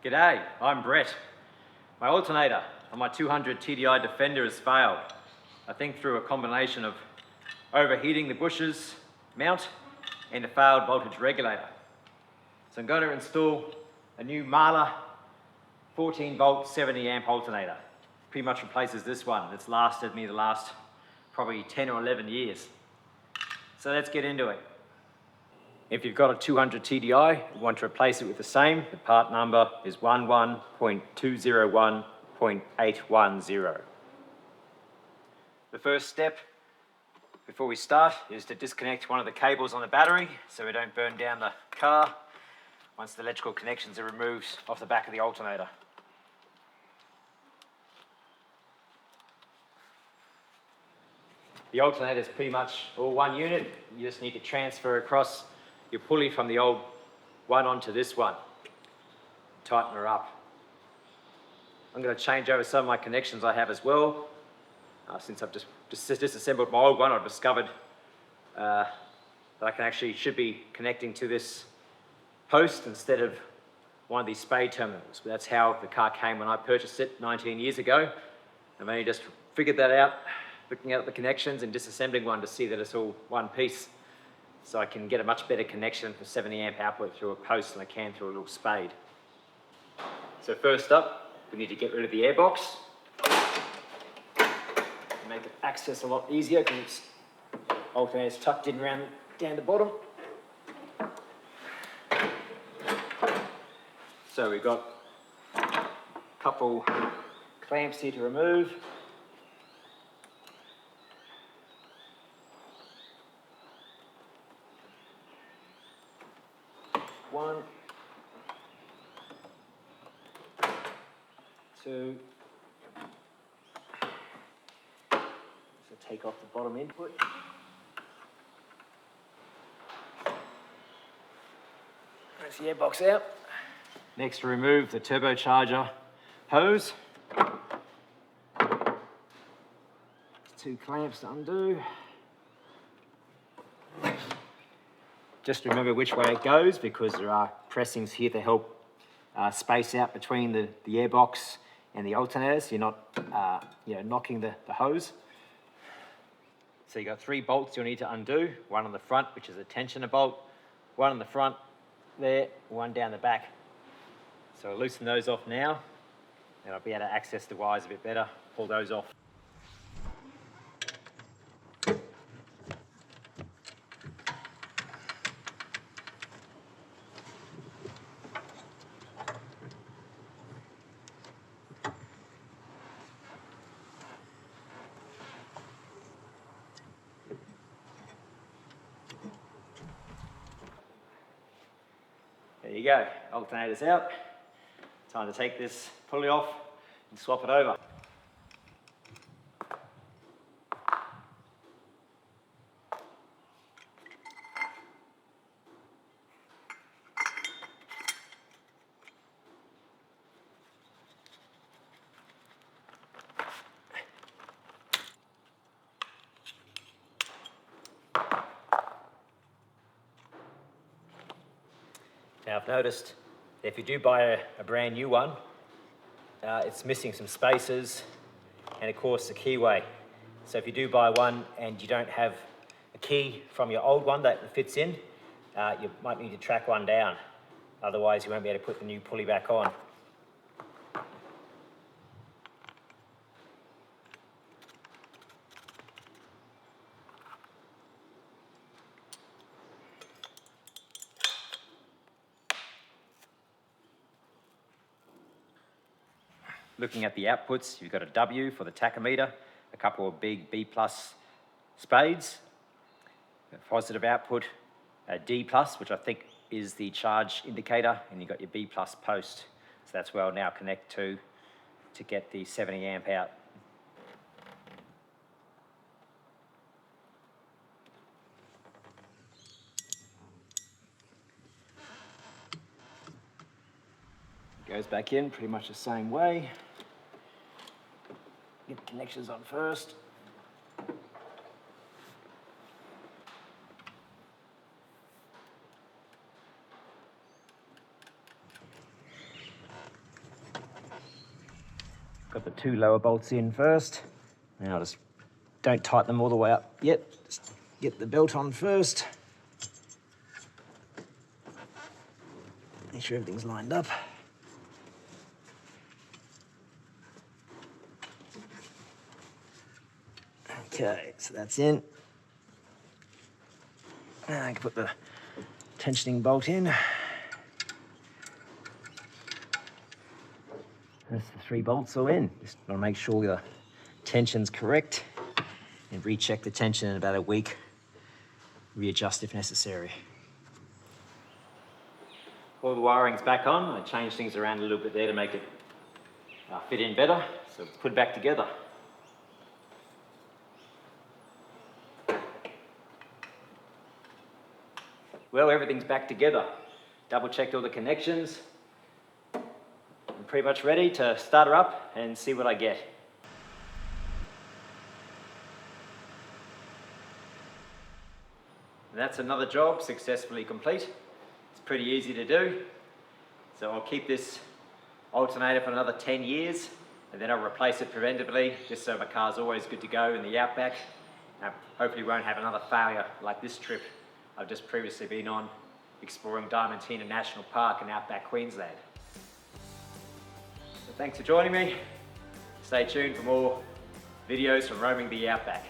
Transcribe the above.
G'day, I'm Brett. My alternator on my 200 TDI Defender has failed. I think through a combination of overheating the bushes mount and a failed voltage regulator. So I'm going to install a new Mahle 14 volt 70 amp alternator. Pretty much replaces this one that's lasted me the last probably 10 or 11 years. So let's get into it. If you've got a 200 TDI and want to replace it with the same, the part number is 11.201.810. The first step before we start is to disconnect one of the cables on the battery so we don't burn down the car once the electrical connections are removed off the back of the alternator. The alternator is pretty much all one unit. You just need to transfer across your pulley from the old one onto this one. Tighten her up. I'm going to change over some of my connections I have as well. Since I've just disassembled my old one, I've discovered that I should be connecting to this post instead of one of these spade terminals. But that's how the car came when I purchased it 19 years ago. I've only just figured that out, looking at the connections and disassembling one to see that it's all one piece. So I can get a much better connection for 70 amp output through a post than I can through a little spade. So first up, we need to get rid of the airbox. Make it access a lot easier because its alternator's tucked in around down the bottom. So we've got a couple clamps here to remove. One, two. So take off the bottom input. Rinse the airbox out. Next, remove the turbocharger hose. Two clamps to undo. Just remember which way it goes because there are pressings here to help space out between the airbox and the alternators. So you're not knocking the hose. So you've got 3 bolts you'll need to undo. One on the front, which is a tensioner bolt. One on the front there, one down the back. So I'll loosen those off now and I'll be able to access the wires a bit better, pull those off. There you go, alternator's out. Time to take this pulley off and swap it over. Now I've noticed that if you do buy a brand new one, it's missing some spaces and of course the keyway. So if you do buy one and you don't have a key from your old one that fits in, you might need to track one down. Otherwise you won't be able to put the new pulley back on. Looking at the outputs, you've got a W for the tachometer, a couple of big B+ spades, a positive output, a D+, which I think is the charge indicator, and you've got your B+ post. So that's where I'll now connect to get the 70 amp out. It goes back in pretty much the same way. Get the connections on first. Got the 2 lower bolts in first. Now just don't tighten them all the way up yet. Just get the belt on first. Make sure everything's lined up. Okay, so that's in. Now I can put the tensioning bolt in. That's the 3 bolts all in. Just want to make sure the tension's correct and recheck the tension in about a week. Readjust if necessary. All the wiring's back on. I changed things around a little bit there to make it fit in better. So put it back together. Well, everything's back together. Double checked all the connections. I'm pretty much ready to start her up and see what I get. And that's another job successfully complete. It's pretty easy to do. So I'll keep this alternator for another 10 years and then I'll replace it preventively just so my car's always good to go in the Outback. Hopefully won't have another failure like this trip I've just previously been on exploring Diamantina National Park in Outback, Queensland. So thanks for joining me. Stay tuned for more videos from roaming the Outback.